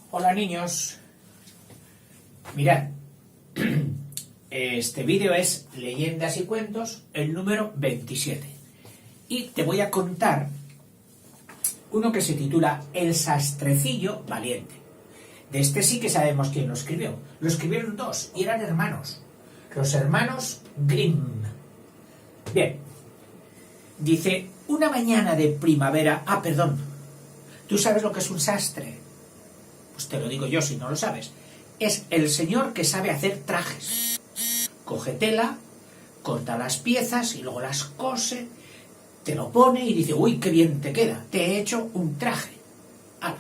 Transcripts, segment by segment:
Hola niños, mirad, este vídeo es Leyendas y Cuentos, el número 27. Y te voy a contar uno que se titula El sastrecillo valiente. De este sí que sabemos quién lo escribió. Lo escribieron dos y eran hermanos, los hermanos Grimm. Bien, dice, una mañana de primavera... perdón, ¿tú sabes lo que es un sastre? Pues te lo digo yo si no lo sabes. Es el señor que sabe hacer trajes. Coge tela, corta las piezas y luego las cose, te lo pone y dice, uy, qué bien te queda, te he hecho un traje. ¡Hala!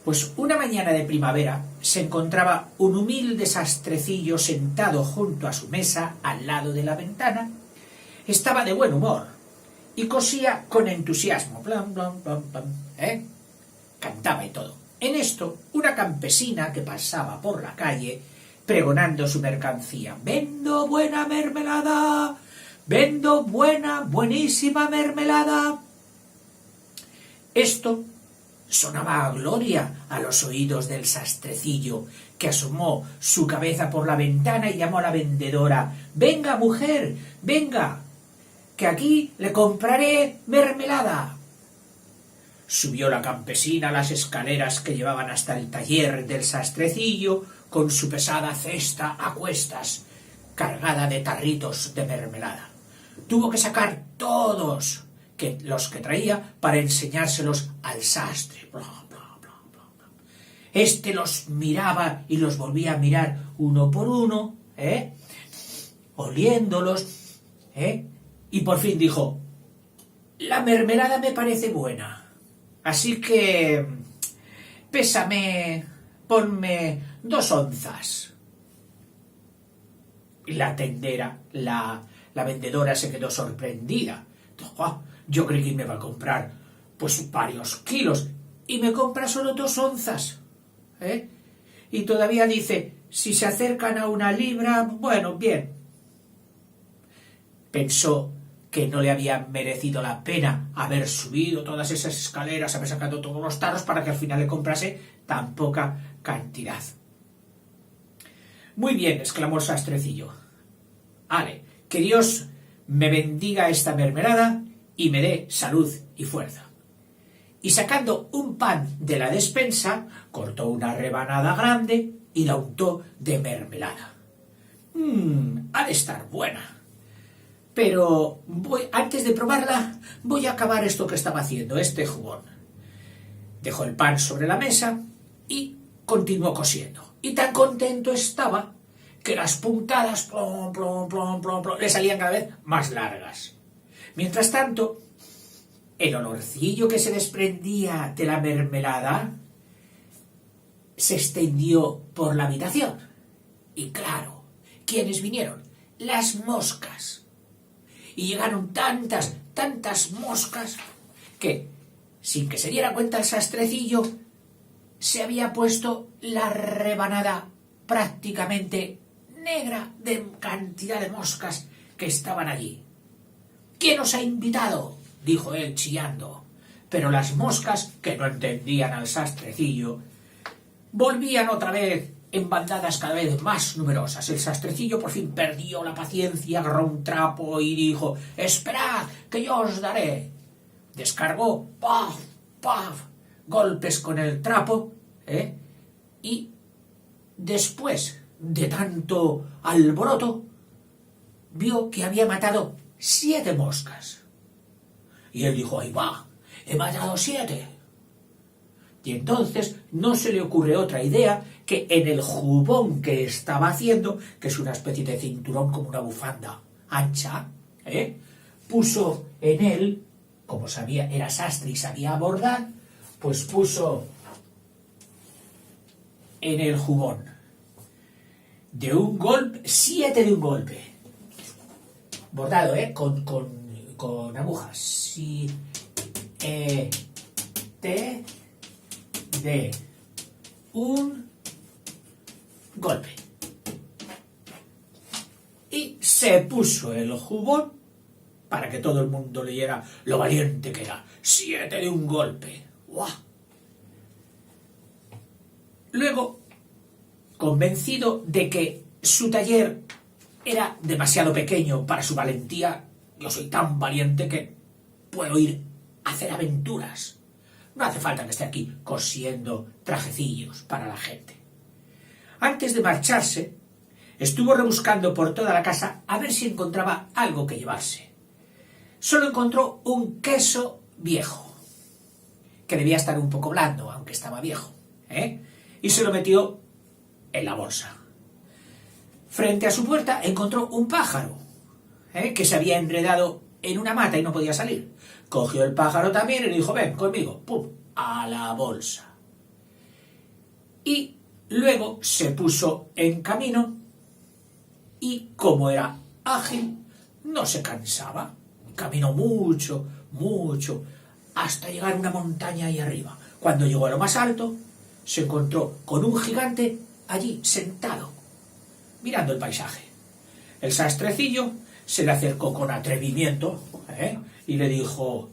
Pues una mañana de primavera se encontraba un humilde sastrecillo sentado junto a su mesa al lado de la ventana. Estaba de buen humor y cosía con entusiasmo. Plan, plan, plan, plan, cantaba y todo. En esto, una campesina que pasaba por la calle pregonando su mercancía. ¡Vendo buena mermelada! ¡Vendo buena, buenísima mermelada! Esto sonaba a gloria a los oídos del sastrecillo, que asomó su cabeza por la ventana y llamó a la vendedora. ¡Venga, mujer! ¡Venga! ¡Que aquí le compraré mermelada! Subió la campesina las escaleras que llevaban hasta el taller del sastrecillo con su pesada cesta a cuestas, cargada de tarritos de mermelada. Tuvo que sacar todos los que traía para enseñárselos al sastre. Bla, bla, bla, bla, bla. Este los miraba y los volvía a mirar uno por uno, oliéndolos, y por fin dijo, la mermelada me parece buena. Así que, pésame, ponme 2 onzas. Y la tendera, la vendedora se quedó sorprendida. Dijo, yo creí que me va a comprar pues varios kilos y me compra solo 2 onzas. Y todavía dice, si se acercan a 1 libra, bueno, bien. Pensó que no le había merecido la pena haber subido todas esas escaleras, haber sacado todos los tarros para que al final le comprase tan poca cantidad. Muy bien, exclamó el sastrecillo. Ale, que Dios me bendiga esta mermelada y me dé salud y fuerza. Y sacando un pan de la despensa, cortó una rebanada grande y la untó de mermelada. Ha de estar buena. Pero antes de probarla, voy a acabar esto que estaba haciendo, este jugón. Dejó el pan sobre la mesa y continuó cosiendo. Y tan contento estaba que las puntadas plom, plom, plom, plom, plom, le salían cada vez más largas. Mientras tanto, el olorcillo que se desprendía de la mermelada se extendió por la habitación. Y claro, ¿quiénes vinieron? Las moscas. Y llegaron tantas moscas, que, sin que se diera cuenta el sastrecillo, se había puesto la rebanada prácticamente negra de cantidad de moscas que estaban allí. ¿Quién os ha invitado?, dijo él chillando. Pero las moscas, que no entendían al sastrecillo, volvían otra vez en bandadas cada vez más numerosas. El sastrecillo por fin perdió la paciencia, agarró un trapo y dijo, esperad, que yo os daré. Descargó, paf, paf, golpes con el trapo, y después de tanto alboroto, vio que había matado 7 moscas. Y él dijo, ahí va, he matado 7. Y entonces no se le ocurre otra idea que en el jubón que estaba haciendo, que es una especie de cinturón como una bufanda ancha, puso en él, como sabía, era sastre y sabía bordar, pues puso en el jubón de un golpe, 7 de un golpe, bordado, con agujas, 7 de un golpe. Y se puso el jubón para que todo el mundo leyera lo valiente que era. 7 de un golpe. ¡Guau! Luego, convencido de que su taller era demasiado pequeño para su valentía, yo soy tan valiente que puedo ir a hacer aventuras. No hace falta que esté aquí cosiendo trajecillos para la gente. Antes de marcharse, estuvo rebuscando por toda la casa a ver si encontraba algo que llevarse. Solo encontró un queso viejo, que debía estar un poco blando, aunque estaba viejo, y se lo metió en la bolsa. Frente a su puerta encontró un pájaro, que se había enredado en una mata y no podía salir. Cogió el pájaro también y le dijo, ven conmigo, ¡pum!, a la bolsa. Y luego se puso en camino y, como era ágil, no se cansaba. Caminó mucho, mucho, hasta llegar a una montaña ahí arriba. Cuando llegó a lo más alto, se encontró con un gigante allí sentado, mirando el paisaje. El sastrecillo se le acercó con atrevimiento, y le dijo,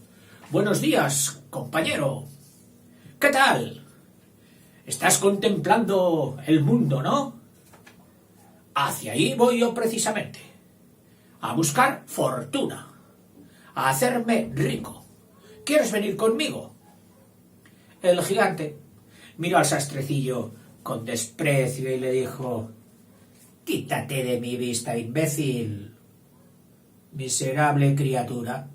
buenos días, compañero. ¿Qué tal? Estás contemplando el mundo, ¿no? Hacia ahí voy yo precisamente, a buscar fortuna, a hacerme rico. ¿Quieres venir conmigo? El gigante miró al sastrecillo con desprecio y le dijo, quítate de mi vista, imbécil, miserable criatura.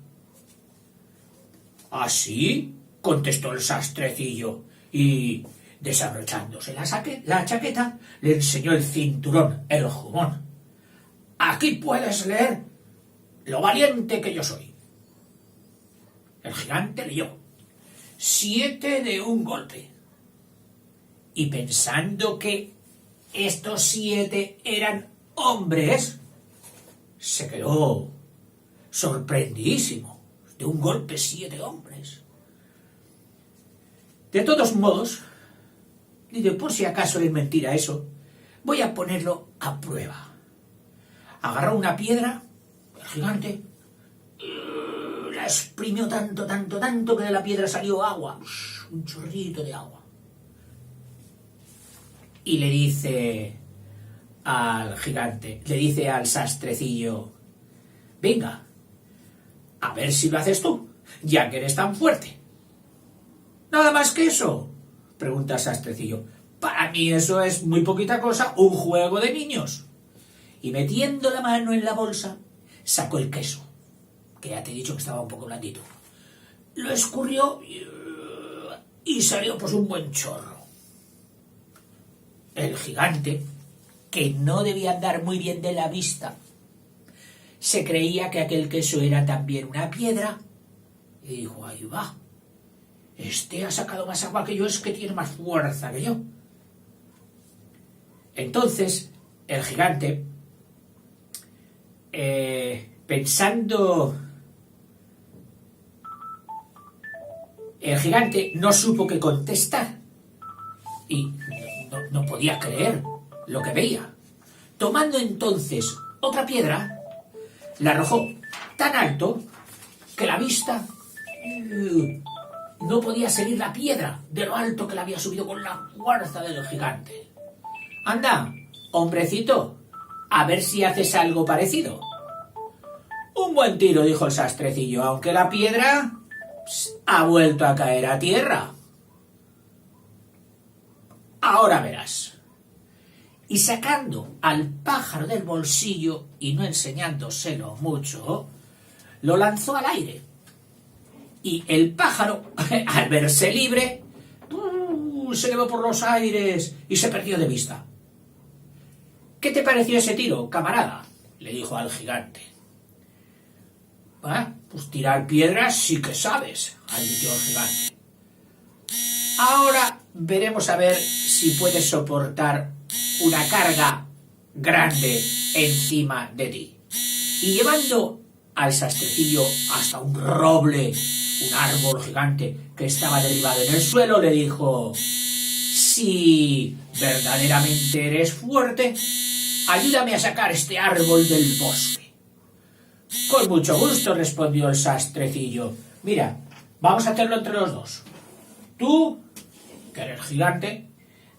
¿Así? Contestó el sastrecillo y, desabrochándose la chaqueta, le enseñó el cinturón, el jubón. Aquí puedes leer lo valiente que yo soy. El gigante leyó 7 de un golpe. Y pensando que estos 7 eran hombres, se quedó sorprendidísimo. De un golpe 7 hombres. De todos modos, y de por si acaso es mentira eso, voy a ponerlo a prueba. Agarró una piedra, el gigante, la exprimió tanto que de la piedra salió agua, un chorrito de agua. Y le dice al gigante, le dice al sastrecillo, venga, a ver si lo haces tú, ya que eres tan fuerte. ¿Nada más que eso?, pregunta el sastrecillo. Para mí eso es muy poquita cosa, un juego de niños. Y metiendo la mano en la bolsa, sacó el queso, que ya te he dicho que estaba un poco blandito. Lo escurrió y salió pues un buen chorro. El gigante, que no debía andar muy bien de la vista, se creía que aquel queso era también una piedra y dijo, ahí va, este ha sacado más agua que yo, es que tiene más fuerza que yo. Entonces el gigante, pensando, el gigante no supo qué contestar y no podía creer lo que veía. Tomando entonces otra piedra, la arrojó tan alto que la vista no podía seguir la piedra de lo alto que la había subido con la fuerza del gigante. Anda, hombrecito, a ver si haces algo parecido. Un buen tiro, dijo el sastrecillo, aunque la piedra ha vuelto a caer a tierra. Ahora verás. Y sacando al pájaro del bolsillo y no enseñándoselo mucho, lo lanzó al aire. Y el pájaro, al verse libre, se elevó por los aires y se perdió de vista. ¿Qué te pareció ese tiro, camarada?, le dijo al gigante. Pues tirar piedras sí que sabes, admitió el gigante. Ahora veremos a ver si puedes soportar una carga grande encima de ti. Y llevando al sastrecillo hasta un roble, un árbol gigante que estaba derribado en el suelo, le dijo, si verdaderamente eres fuerte, ayúdame a sacar este árbol del bosque. Con mucho gusto, respondió el sastrecillo. Mira, vamos a hacerlo entre los dos. Tú, que eres gigante,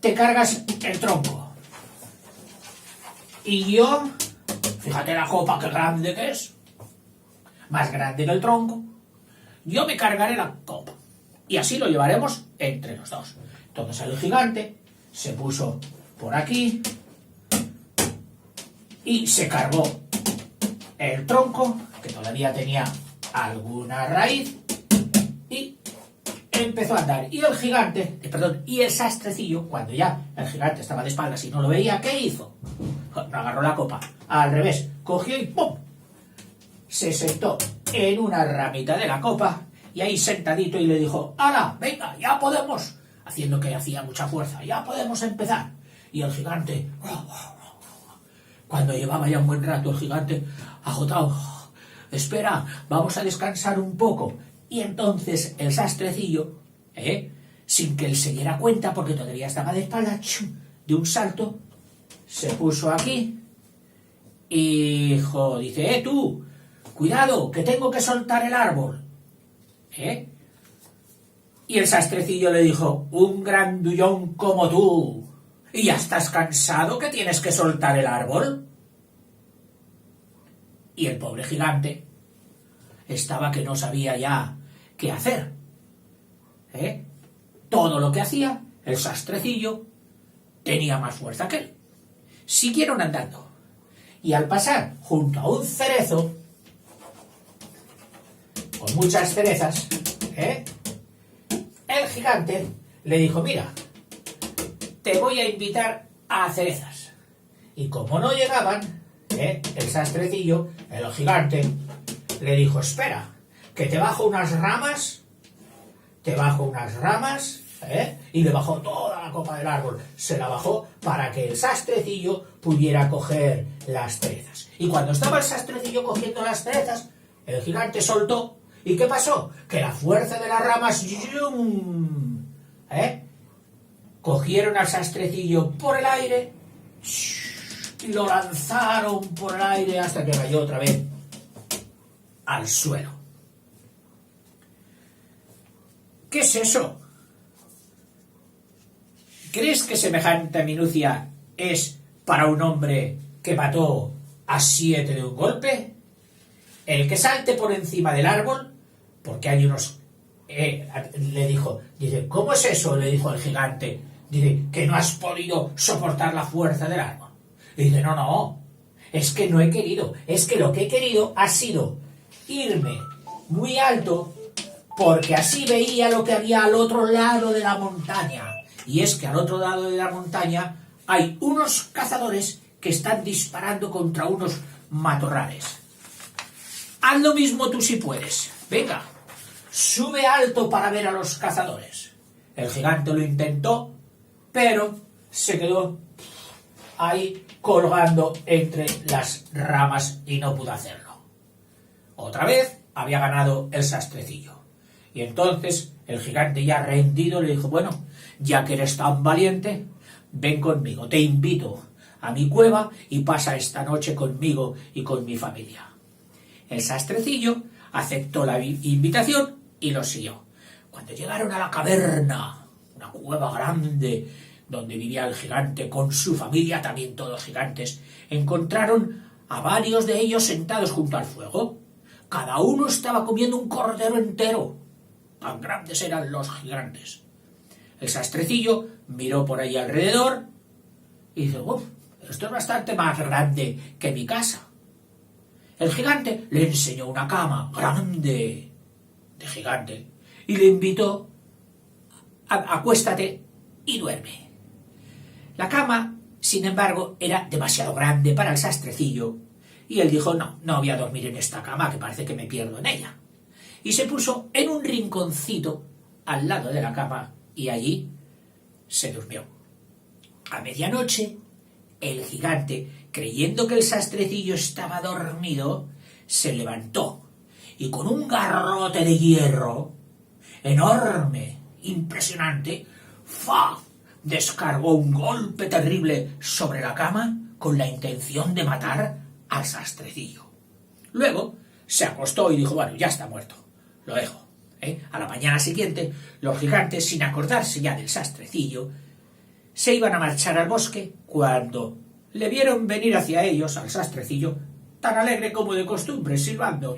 te cargas el tronco. Y yo, fíjate la copa que grande que es, más grande que el tronco, yo me cargaré la copa. Y así lo llevaremos entre los dos. Entonces el gigante se puso por aquí y se cargó el tronco, que todavía tenía alguna raíz, y empezó a andar. Y el gigante, y el sastrecillo, cuando ya el gigante estaba de espaldas y no lo veía, ¿qué hizo? No agarró la copa, al revés, cogió y ¡pum! Se sentó en una ramita de la copa y ahí sentadito y le dijo: ¡hala, venga, ya podemos! Haciendo que hacía mucha fuerza, ya podemos empezar. Y el gigante, cuando llevaba ya un buen rato el gigante agotado, espera, vamos a descansar un poco. Y entonces el sastrecillo, sin que él se diera cuenta, porque todavía estaba de espalda, de un salto, se puso aquí y dice: tú, cuidado, que tengo que soltar el árbol. Y el sastrecillo le dijo: un grandullón como tú, ¿y ya estás cansado que tienes que soltar el árbol? Y el pobre gigante estaba que no sabía ya qué hacer. Todo lo que hacía, el sastrecillo tenía más fuerza que él. Siguieron andando. Y al pasar junto a un cerezo, con muchas cerezas, el gigante le dijo: mira, te voy a invitar a cerezas. Y como no llegaban, el sastrecillo, el gigante, le dijo: espera, que te bajo unas ramas, y le bajó toda la copa del árbol. Se la bajó para que el sastrecillo pudiera coger las cerezas. Y cuando estaba el sastrecillo cogiendo las cerezas, el gigante soltó. ¿Y qué pasó? Que la fuerza de las ramas cogieron al sastrecillo por el aire y lo lanzaron por el aire hasta que cayó otra vez al suelo. ¿Qué es eso? ¿Crees que semejante minucia es para un hombre que mató a 7 de un golpe? El que salte por encima del árbol, porque hay unos... le dijo, dice: ¿cómo es eso? Le dijo el gigante. Dice: que no has podido soportar la fuerza del árbol. Y dice: no, es que no he querido, es que lo que he querido ha sido irme muy alto, porque así veía lo que había al otro lado de la montaña. Y es que al otro lado de la montaña hay unos cazadores que están disparando contra unos matorrales. Haz lo mismo tú si puedes. Venga, sube alto para ver a los cazadores. El gigante lo intentó, pero se quedó ahí colgando entre las ramas y no pudo hacerlo. Otra vez había ganado el sastrecillo. Y entonces el gigante, ya rendido, le dijo: bueno, ya que eres tan valiente, ven conmigo, te invito a mi cueva y pasa esta noche conmigo y con mi familia. El sastrecillo aceptó la invitación y lo siguió. Cuando llegaron a la caverna, una cueva grande donde vivía el gigante con su familia, también todos gigantes, encontraron a varios de ellos sentados junto al fuego. Cada uno estaba comiendo un cordero entero. Tan grandes eran los gigantes. El sastrecillo miró por ahí alrededor y dijo: esto es bastante más grande que mi casa. El gigante le enseñó una cama grande de gigante y le invitó: acuéstate y duerme. La cama, sin embargo, era demasiado grande para el sastrecillo y él dijo: no voy a dormir en esta cama, que parece que me pierdo en ella. Y se puso en un rinconcito al lado de la cama y allí se durmió. A medianoche, el gigante, creyendo que el sastrecillo estaba dormido, se levantó y con un garrote de hierro enorme, impresionante, descargó un golpe terrible sobre la cama con la intención de matar al sastrecillo. Luego se acostó y dijo: bueno, ya está muerto, lo dejo. A la mañana siguiente, los gigantes, sin acordarse ya del sastrecillo, se iban a marchar al bosque cuando le vieron venir hacia ellos al sastrecillo, tan alegre como de costumbre, silbando.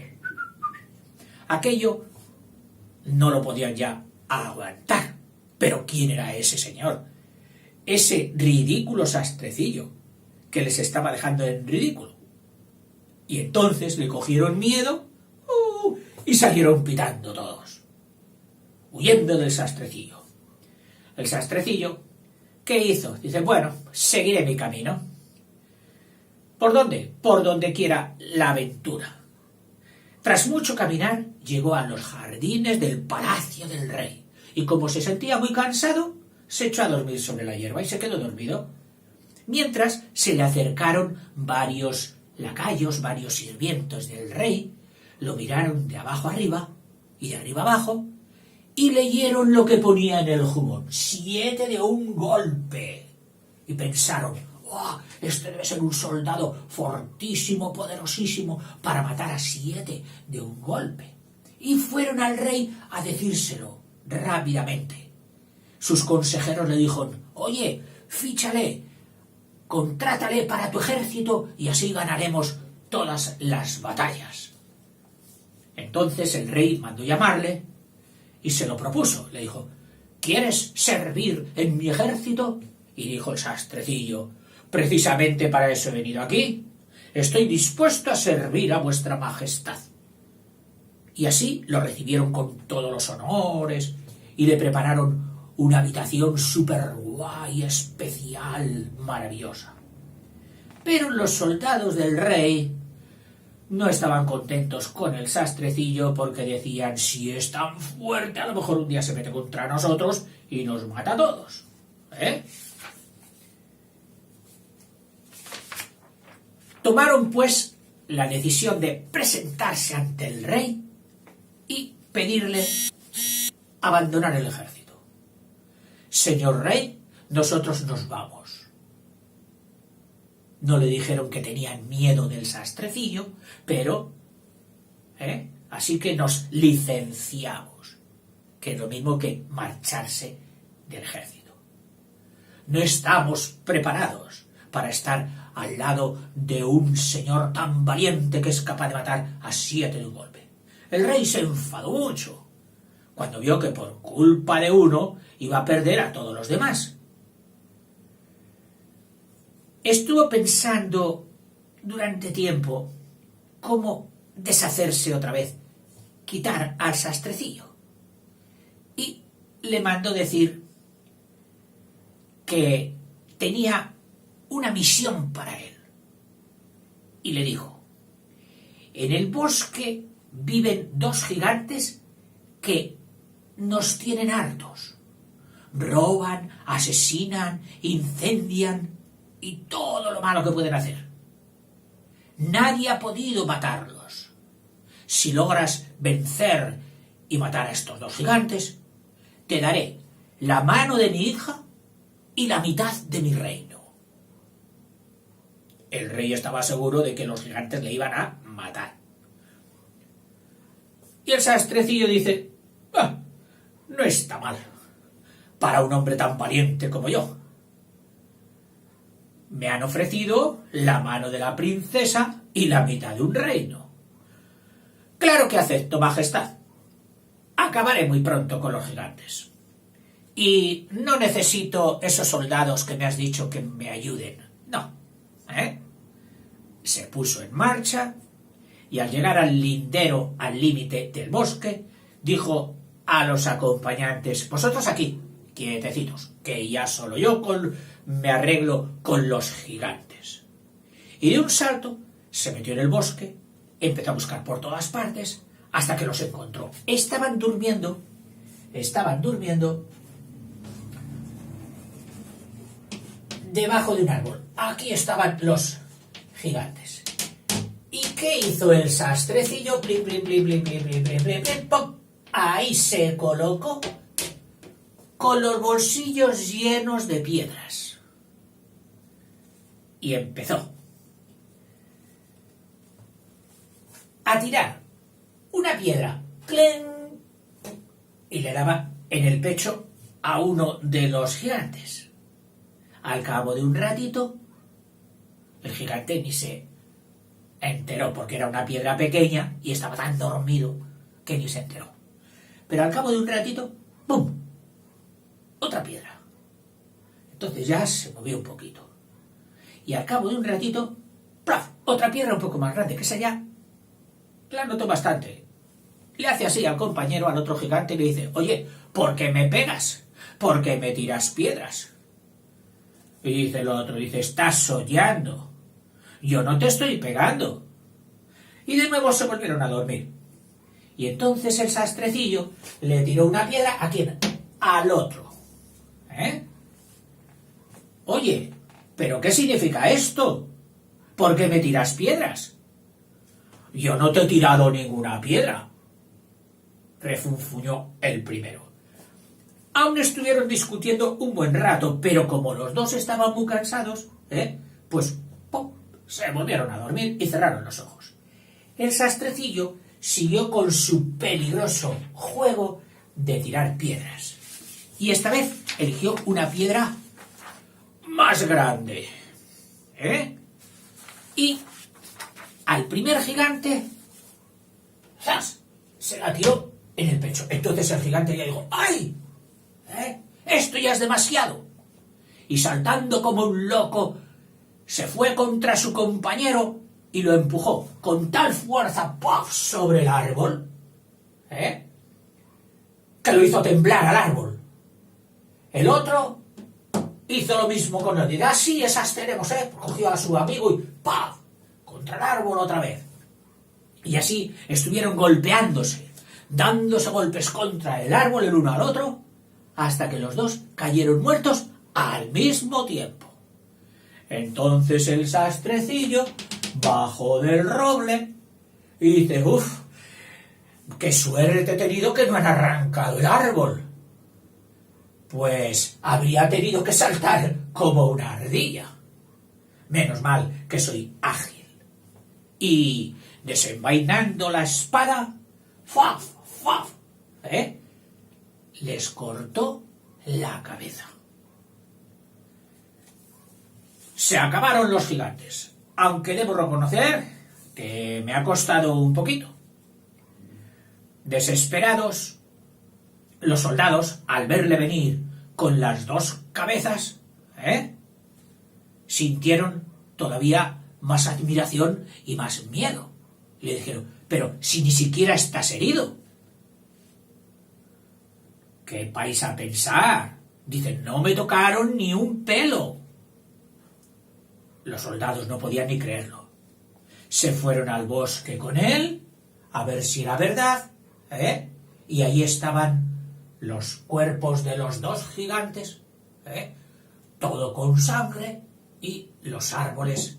Aquello no lo podían ya aguantar. Pero ¿quién era ese señor? Ese ridículo sastrecillo que les estaba dejando en ridículo. Y entonces le cogieron miedo y salieron pitando todos, huyendo del sastrecillo. El sastrecillo, ¿qué hizo? Dice, bueno, seguiré mi camino. ¿Por dónde? Por donde quiera la aventura. Tras mucho caminar, llegó a los jardines del palacio del rey, y como se sentía muy cansado, se echó a dormir sobre la hierba y se quedó dormido. Mientras se le acercaron varios lacayos, varios sirvientes del rey, lo miraron de abajo arriba y de arriba abajo, y leyeron lo que ponía en el jubón: 7 de un golpe. Y pensaron, ¡oh, este debe ser un soldado fortísimo, poderosísimo, para matar a 7 de un golpe! Y fueron al rey a decírselo rápidamente. Sus consejeros le dijeron, oye, fíchale, contrátale para tu ejército y así ganaremos todas las batallas. Entonces el rey mandó llamarle y se lo propuso. Le dijo, ¿quieres servir en mi ejército? Y dijo el sastrecillo, precisamente para eso he venido aquí. Estoy dispuesto a servir a vuestra majestad. Y así lo recibieron con todos los honores y le prepararon una habitación súper guay, especial, maravillosa. Pero los soldados del rey no estaban contentos con el sastrecillo porque decían, si es tan fuerte, a lo mejor un día se mete contra nosotros y nos mata a todos. Tomaron, pues, la decisión de presentarse ante el rey y pedirle abandonar el ejército. Señor rey, nosotros nos vamos. No le dijeron que tenían miedo del sastrecillo, pero, así que nos licenciamos, que es lo mismo que marcharse del ejército. No estamos preparados para estar al lado de un señor tan valiente que es capaz de matar a 7 de un golpe. El rey se enfadó mucho cuando vio que por culpa de uno iba a perder a todos los demás. Estuvo pensando durante tiempo cómo deshacerse otra vez, quitar al sastrecillo. Y le mandó decir que tenía una misión para él. Y le dijo, en el bosque viven 2 gigantes que nos tienen hartos. Roban, asesinan, incendian y todo lo malo que pueden hacer. Nadie ha podido matarlos. Si logras vencer y matar a estos 2 gigantes, te daré la mano de mi hija y la mitad de mi reino. El rey estaba seguro de que los gigantes le iban a matar. Y el sastrecillo dice, no está mal para un hombre tan valiente como yo. Me han ofrecido la mano de la princesa y la mitad de un reino. Claro que acepto, majestad. Acabaré muy pronto con los gigantes. Y no necesito esos soldados que me has dicho que me ayuden. No. Se puso en marcha y al llegar al lindero, al límite del bosque, dijo a los acompañantes, vosotros aquí, quietecitos, que ya solo yo me arreglo con los gigantes. Y de un salto se metió en el bosque, empezó a buscar por todas partes, hasta que los encontró. Estaban durmiendo debajo de un árbol. Aquí estaban los gigantes. ¿Y qué hizo el sastrecillo? Plim, plim, plim, plim, plim, plim, plim, plim, plim, pom. Ahí se colocó con los bolsillos llenos de piedras. Y empezó a tirar una piedra, ¡clen!, y le daba en el pecho a uno de los gigantes. Al cabo de un ratito, el gigante ni se enteró, porque era una piedra pequeña y estaba tan dormido que ni se enteró. Pero al cabo de un ratito, ¡pum!, otra piedra. Entonces ya se movió un poquito. Y al cabo de un ratito, ¡plaf!, otra piedra un poco más grande, que esa ya la notó bastante. Le hace así al compañero, al otro gigante, y le dice: oye, ¿por qué me pegas? ¿Por qué me tiras piedras? Y dice el otro, estás soñando. Yo no te estoy pegando. Y de nuevo se volvieron a dormir. Y entonces el sastrecillo le tiró una piedra, ¿a quién? Al otro. Oye, ¿pero qué significa esto? ¿Por qué me tiras piedras? Yo no te he tirado ninguna piedra, refunfuñó el primero. Aún estuvieron discutiendo un buen rato, pero como los dos estaban muy cansados, pues ¡pum!, se volvieron a dormir y cerraron los ojos. El sastrecillo siguió con su peligroso juego de tirar piedras. Y esta vez eligió una piedra más grande. Y al primer gigante, ¡zas!, se la tiró en el pecho. Entonces el gigante ya dijo: ¡ay! Esto ya es demasiado. Y saltando como un loco, se fue contra su compañero y lo empujó con tal fuerza, ¡puff!, sobre el árbol, que lo hizo temblar al árbol. El otro hizo lo mismo con él. Dice: sí, esas tenemos, cogió a su amigo y ¡paf!, contra el árbol otra vez. Y así estuvieron golpeándose, dándose golpes contra el árbol el uno al otro, hasta que los dos cayeron muertos al mismo tiempo. Entonces el sastrecillo bajó del roble y dice: ¡uf! ¡Qué suerte he tenido que no han arrancado el árbol! Pues habría tenido que saltar como una ardilla. Menos mal que soy ágil. Y desenvainando la espada, ¡faf! ¡faf!, les cortó la cabeza. Se acabaron los gigantes, aunque debo reconocer que me ha costado un poquito. Desesperados, los soldados, al verle venir con las dos cabezas, sintieron todavía más admiración y más miedo. Le dijeron: pero si ni siquiera estás herido. ¿Qué vais a pensar? Dicen: no me tocaron ni un pelo. Los soldados no podían ni creerlo. Se fueron al bosque con él a ver si era verdad, y ahí estaban los cuerpos de los dos gigantes, todo con sangre, y los árboles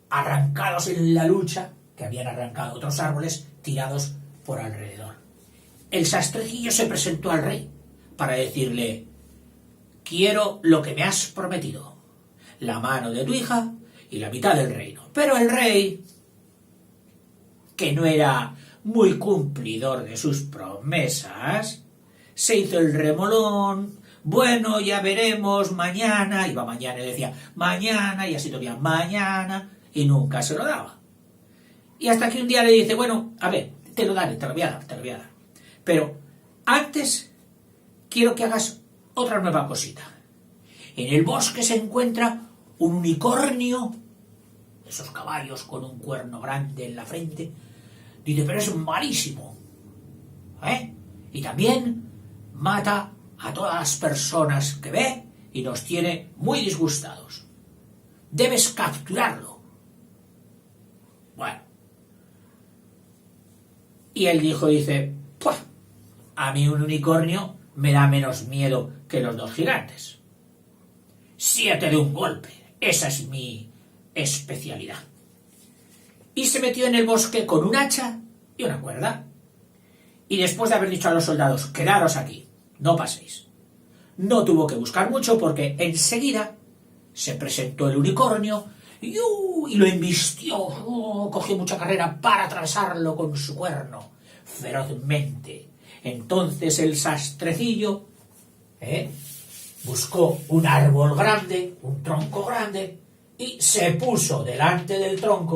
arrancados en la lucha, que habían arrancado otros árboles tirados por alrededor. El sastrecillo se presentó al rey para decirle: quiero lo que me has prometido, la mano de tu hija y la mitad del reino. Pero el rey, que no era muy cumplidor de sus promesas, se hizo el remolón. Bueno, ya veremos mañana. Iba mañana y decía mañana, y así todavía mañana, y nunca se lo daba. Y hasta que un día le dice: bueno, a ver, te lo daré, te lo voy a dar. Pero antes quiero que hagas otra nueva cosita. En el bosque se encuentra un unicornio, esos caballos con un cuerno grande en la frente. Dice: pero es malísimo, y también mata a todas las personas que ve y nos tiene muy disgustados. Debes capturarlo. Bueno. Y él dice: pues a mí un unicornio me da menos miedo que los dos gigantes. 7 de un golpe. Esa es mi especialidad. Y se metió en el bosque con un hacha y una cuerda. Y después de haber dicho a los soldados: quedaros aquí, no paséis, no tuvo que buscar mucho, porque enseguida se presentó el unicornio y lo embistió. Cogió mucha carrera para atravesarlo con su cuerno ferozmente. Entonces el sastrecillo, buscó un árbol grande, un tronco grande, y se puso delante del tronco,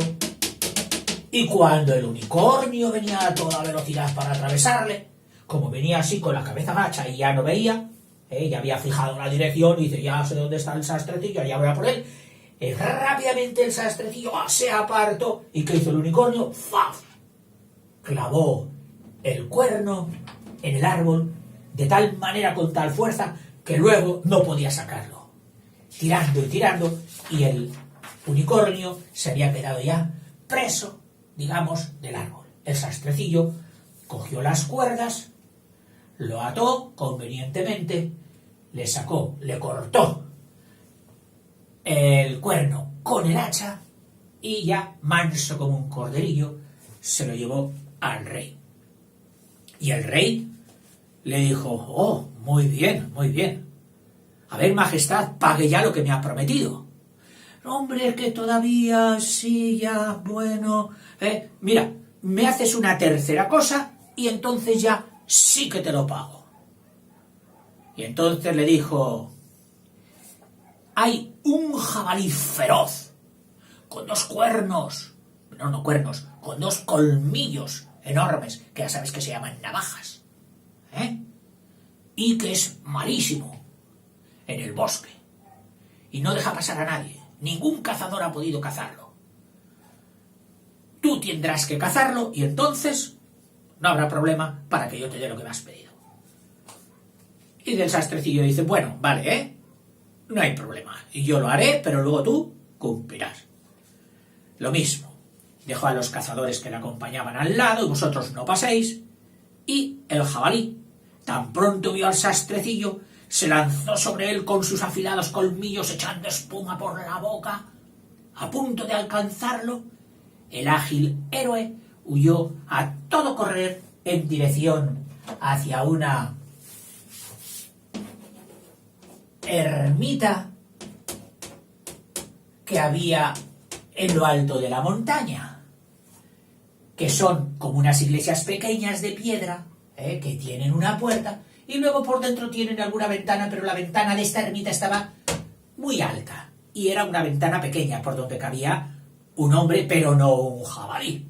y cuando el unicornio venía a toda velocidad para atravesarle, como venía así con la cabeza gacha y ya no veía, ya había fijado la dirección y dice, ya sé dónde está el sastrecillo, ya voy a por él, rápidamente el sastrecillo se apartó, y ¿qué hizo el unicornio? ¡Faf! Clavó el cuerno en el árbol de tal manera, con tal fuerza, que luego no podía sacarlo. Tirando y tirando, y el unicornio se había quedado ya preso, digamos, del árbol. El sastrecillo cogió las cuerdas, lo ató convenientemente, le sacó, le cortó el cuerno con el hacha, y ya, manso como un corderillo, se lo llevó al rey. Y el rey le dijo, oh, muy bien, muy bien. A ver, majestad, pague ya lo que me ha prometido. Hombre, es que todavía, sí, ya, bueno. Mira, me haces una tercera cosa y entonces ya sí que te lo pago. Y entonces le dijo, hay un jabalí feroz, con dos cuernos, no cuernos, con dos colmillos enormes, que ya sabes que se llaman navajas, y que es malísimo en el bosque, y no deja pasar a nadie. Ningún cazador ha podido cazarlo. Tú tendrás que cazarlo y entonces no habrá problema para que yo te dé lo que me has pedido. Y del sastrecillo dice, bueno, vale, no hay problema, y yo lo haré, pero luego tú cumplirás. Lo mismo, dejó a los cazadores que le acompañaban al lado, y vosotros no paséis, y el jabalí, tan pronto vio al sastrecillo, se lanzó sobre él con sus afilados colmillos echando espuma por la boca. A punto de alcanzarlo, el ágil héroe huyó a todo correr en dirección hacia una ermita que había en lo alto de la montaña, que son como unas iglesias pequeñas de piedra, que tienen una puerta, y luego por dentro tienen alguna ventana, pero la ventana de esta ermita estaba muy alta, y era una ventana pequeña por donde cabía un hombre, pero no un jabalí,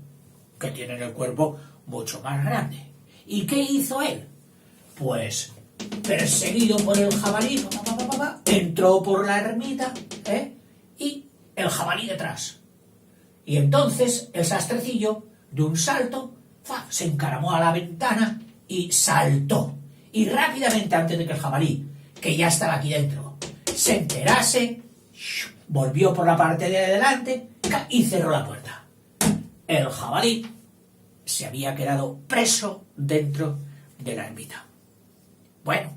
que tienen el cuerpo mucho más grande. ¿Y qué hizo él? Pues, perseguido por el jabalí, entró por la ermita, y el jabalí detrás. Y entonces el sastrecillo, de un salto, se encaramó a la ventana y saltó. Y rápidamente, antes de que el jabalí, que ya estaba aquí dentro, se enterase, volvió por la parte de adelante y cerró la puerta. El jabalí se había quedado preso dentro de la ermita. Bueno,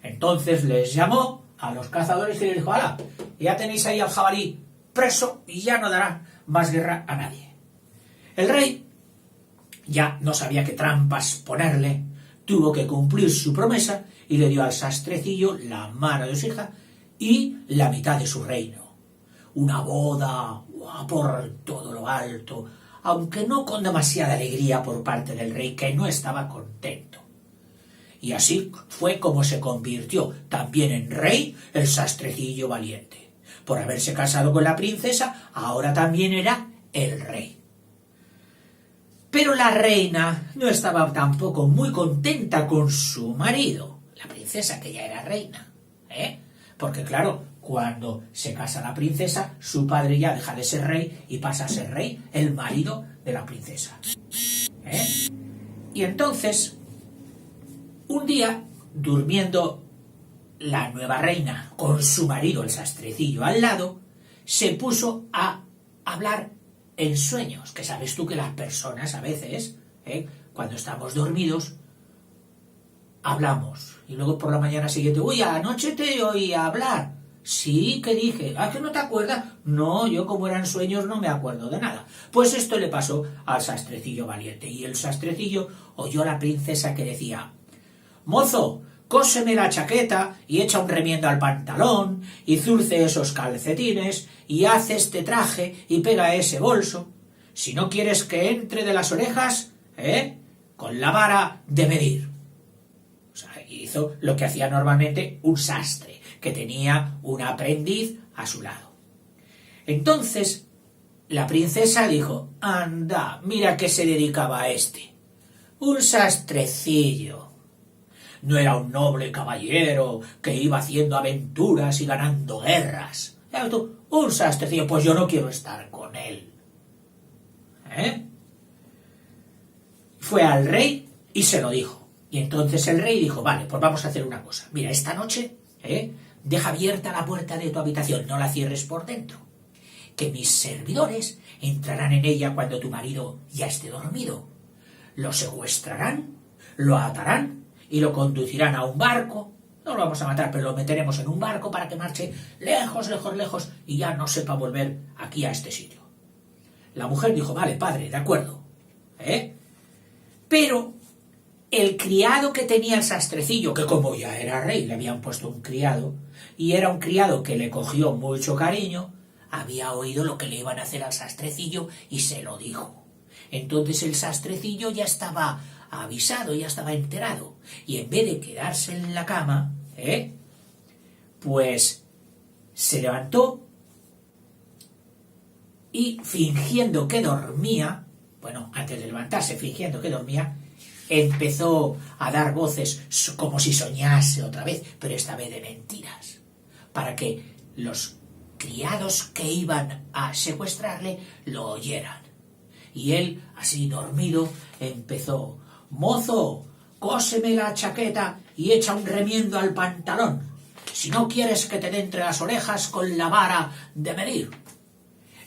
entonces les llamó a los cazadores y les dijo, ¡hala! Ya tenéis ahí al jabalí preso y ya no dará más guerra a nadie. El rey ya no sabía qué trampas ponerle, tuvo que cumplir su promesa y le dio al sastrecillo la mano de su hija y la mitad de su reino. Una boda por todo lo alto, aunque no con demasiada alegría por parte del rey, que no estaba contento. Y así fue como se convirtió también en rey el sastrecillo valiente. Por haberse casado con la princesa, ahora también era el rey. Pero la reina no estaba tampoco muy contenta con su marido, la princesa, que ya era reina, porque claro, cuando se casa la princesa, su padre ya deja de ser rey y pasa a ser rey, el marido de la princesa. Y entonces, un día, durmiendo la nueva reina con su marido, el sastrecillo, al lado, se puso a hablar en sueños, que sabes tú que las personas a veces, cuando estamos dormidos, hablamos, y luego por la mañana siguiente, uy, anoche te oí hablar. Sí, ¿qué dije? ¿Ah, que no te acuerdas? No, yo como eran sueños no me acuerdo de nada. Pues esto le pasó al sastrecillo valiente, y el sastrecillo oyó a la princesa que decía, mozo, cóseme la chaqueta y echa un remiendo al pantalón y zurce esos calcetines y haz este traje y pega ese bolso. Si no quieres que entre de las orejas, con la vara de medir. O sea, hizo lo que hacía normalmente un sastre, que tenía un aprendiz a su lado. Entonces la princesa dijo: anda, mira que se dedicaba a este. Un sastrecillo. No era un noble caballero que iba haciendo aventuras y ganando guerras. Un sastrecillo, pues yo no quiero estar con él. Fue al rey y se lo dijo. Y entonces el rey dijo: vale, pues vamos a hacer una cosa. Mira, esta noche, deja abierta la puerta de tu habitación, no la cierres por dentro. Que mis servidores entrarán en ella cuando tu marido ya esté dormido. Lo secuestrarán, lo atarán y lo conducirán a un barco. No lo vamos a matar, pero lo meteremos en un barco para que marche lejos, lejos, lejos y ya no sepa volver aquí a este sitio. La mujer dijo: vale, padre, de acuerdo. Pero el criado que tenía el sastrecillo, que como ya era rey le habían puesto un criado, y era un criado que le cogió mucho cariño, había oído lo que le iban a hacer al sastrecillo y se lo dijo. Entonces el sastrecillo ya estaba avisado, ya estaba enterado, y en vez de quedarse en la cama, pues se levantó y fingiendo que dormía, antes de levantarse, fingiendo que dormía, empezó a dar voces como si soñase otra vez, pero esta vez de mentiras, para que los criados que iban a secuestrarle lo oyeran. Y él, así dormido, empezó: mozo, cóseme la chaqueta y echa un remiendo al pantalón, si no quieres que te dé entre las orejas con la vara de medir.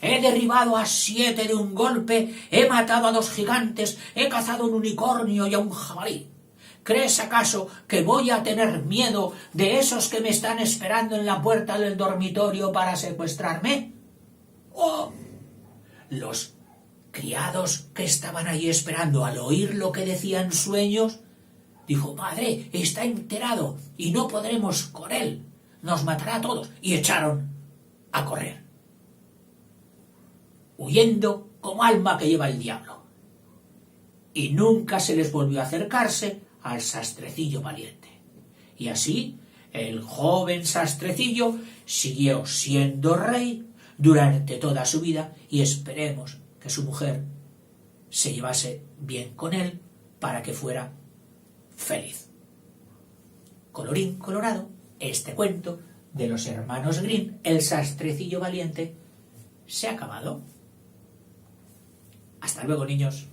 He derribado a 7 de un golpe, he matado a 2 gigantes, he cazado un unicornio y a un jabalí. ¿Crees acaso que voy a tener miedo de esos que me están esperando en la puerta del dormitorio para secuestrarme? ¡Oh! Los criados que estaban allí esperando, al oír lo que decía en sueños, dijo: padre, está enterado y no podremos con él, nos matará a todos. Y echaron a correr, huyendo como alma que lleva el diablo. Y nunca se les volvió a acercarse al sastrecillo valiente. Y así el joven sastrecillo siguió siendo rey durante toda su vida, y esperemos que su mujer se llevase bien con él para que fuera feliz. Colorín colorado, este cuento de los hermanos Grimm, el sastrecillo valiente, se ha acabado. Hasta luego, niños.